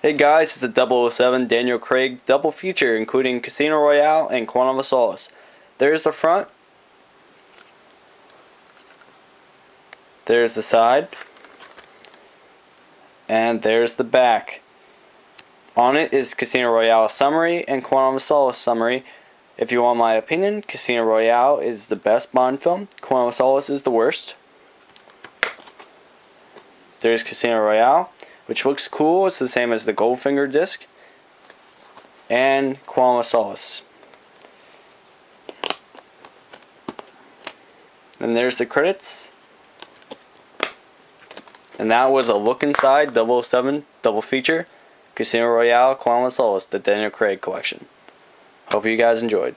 Hey guys, it's a 007 Daniel Craig double feature including Casino Royale and Quantum of Solace. There's the front, there's the side, and there's the back. On it is Casino Royale summary and Quantum of Solace summary. If you want my opinion, Casino Royale is the best Bond film, Quantum of Solace is the worst. There's Casino Royale, which looks cool. It's the same as the Goldfinger disc. And Quantum of Solace. And there's the credits. And that was a look inside 007 double feature, Casino Royale, Quantum of Solace, the Daniel Craig collection. Hope you guys enjoyed.